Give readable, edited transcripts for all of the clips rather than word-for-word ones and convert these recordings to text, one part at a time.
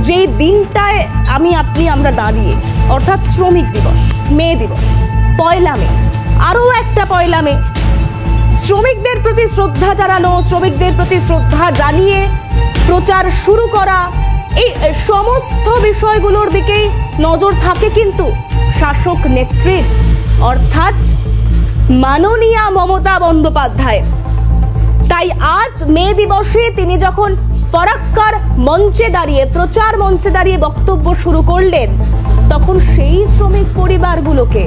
যেই দিনটায় আমরা দাঁড়িয়ে, অর্থাৎ শ্রমিক দিবস, মে দিবস, পয়লা মে, আরও একটা পয়লা মে, শ্রমিকদের প্রতি শ্রদ্ধা জানানো, শ্রমিকদের প্রতি শ্রদ্ধা জানিয়ে প্রচার শুরু করা, এই সমস্ত বিষয়গুলোর দিকেই নজর থাকে কিন্তু শাসক নেত্রীর, অর্থাৎ মাননীয়া মমতা বন্দ্যোপাধ্যায়। তাই আজ মে দিবসে তিনি যখন ফরাক্কার মঞ্চে দাঁড়িয়ে, প্রচার মঞ্চে দাঁড়িয়ে বক্তব্য শুরু করলেন, তখন সেই শ্রমিক পরিবারগুলোকে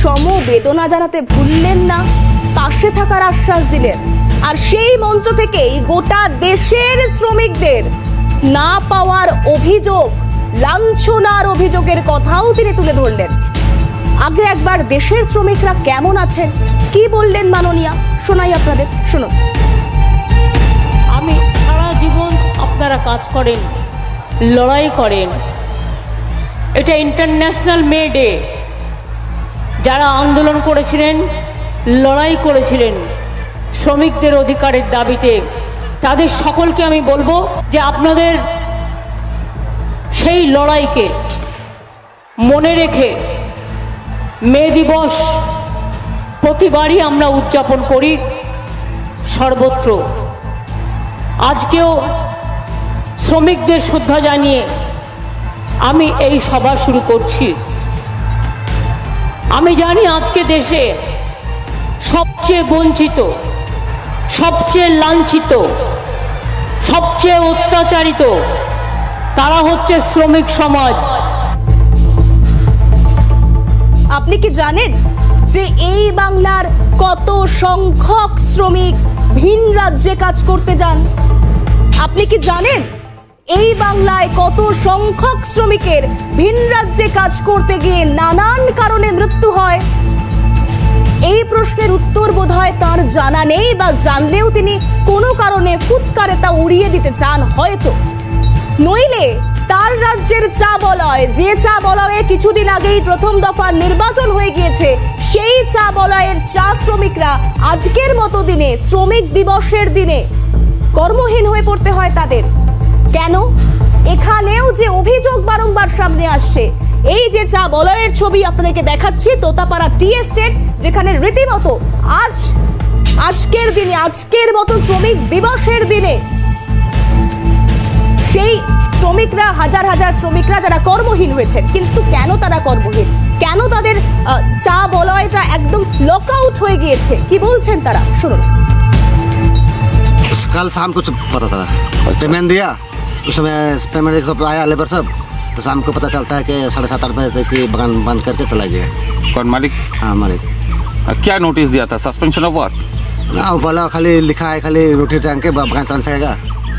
সমবেদনা জানাতে ভুললেন না, পাশে থাকার আশ্বাস দিলেন। আর সেই মঞ্চ থেকেই গোটা দেশের শ্রমিকদের না পাওয়ার অভিযোগ, লাঞ্ছনার অভিযোগের কথাও তিনি তুলে ধরলেন। আগে একবার দেশের শ্রমিকরা কেমন আছেন, কি বললেন মাননীয়া, শোনাই আপনাদের, শুনুন। আমি সারা জীবন আপনারা কাজ করেন, লড়াই করেন, এটা ইন্টারন্যাশনাল মে ডে। যারা আন্দোলন করেছিলেন, লড়াই করেছিলেন শ্রমিকদের অধিকারের দাবিতে, তাদের সকলকে আমি বলবো যে আপনাদের সেই লড়াইকে মনে রেখে মে দিবস প্রতিবারই আমরা উদযাপন করি সর্বত্র। আজকেও শ্রমিকদের শ্রদ্ধা জানিয়ে আমি এই সভা শুরু করছি। আমি জানি আজকে দেশে সবচেয়ে বঞ্চিত, সবচেয়ে লাঞ্ছিত, সবচেয়ে অত্যাচারিত তারা হচ্ছে শ্রমিক সমাজ। আপনি কি জানেন যে এই বাংলার কত সংখ্যক শ্রমিক ভিন রাজ্যে কাজ করতে যান? আপনি কি জানেন এই বাংলায় কত সংখ্যক শ্রমিকের ভিন রাজ্যে কাজ করতে গিয়ে নানান কারণে মৃত্যু হয়? এই প্রশ্নের উত্তর বোধহয় তার জানা নেই, বা জানলেও তিনি কোনো কারণে ফুৎকারে তা উড়িয়ে দিতে চান হয়তো। নইলে তার রাজ্যের চা বলয়, যে চা বলয়ে কিছুদিন আগেই প্রথম দফা নির্বাচন হয়ে গিয়েছে, সেই চা বলয়ের চা শ্রমিকরা আজকের মতো দিনে, শ্রমিক দিবসের দিনে কর্মহীন হয়ে পড়তে হয় তাদের কেন? এখানেও যে অভিযোগ বারংবার সামনে আসছে, এই যে চা বলয়ের ছবি আপনাদেরকে দেখাচ্ছি, তোতাপাড়া টি এস্টেট, যেখানে রীতিমতো আজকের দিনে, আজকের মতো শ্রমিক দিবসের দিনে সেই শ্রমিকরা, হাজার হাজার শ্রমিকরা যারা কর্মহীন হয়েছে, কিন্তু কেন তারা কর্মহীন, কেন তাদের চা বলয়টা একদম লক আউট হয়ে গিয়েছে, কি বলছেন তারা, শুনুন। कल शाम को पता था, पेमेंट दिया, उस समय पेमेंट आया लेबर सब, तो शाम को पता चलता है कि 7:30-8 बजे तक बगान बंद करके चला गया। कौन मालिक? हाँ मालिक। क्या नोटिस दिया था? Suspension of work? ना बोला खाली लिखा है, खाली रोटी टांग के बगान चल सकेगा,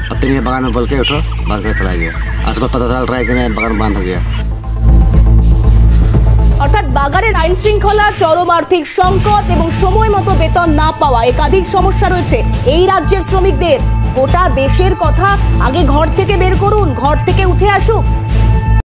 पत्ती नहीं बगान में बोल के उठो, बंद करके चला गया। आज पता चल रहा है कि नहीं, बगान बंद हो गया। অর্থাৎ বাগানের আইন শৃঙ্খলা, চরম আর্থিক সংকট এবং সময় মতো বেতন না পাওয়া, একাধিক সমস্যা রয়েছে এই রাজ্যের শ্রমিকদের। গোটা দেশের কথা আগে ঘর থেকে বের করুন, ঘর থেকে উঠে আসুক।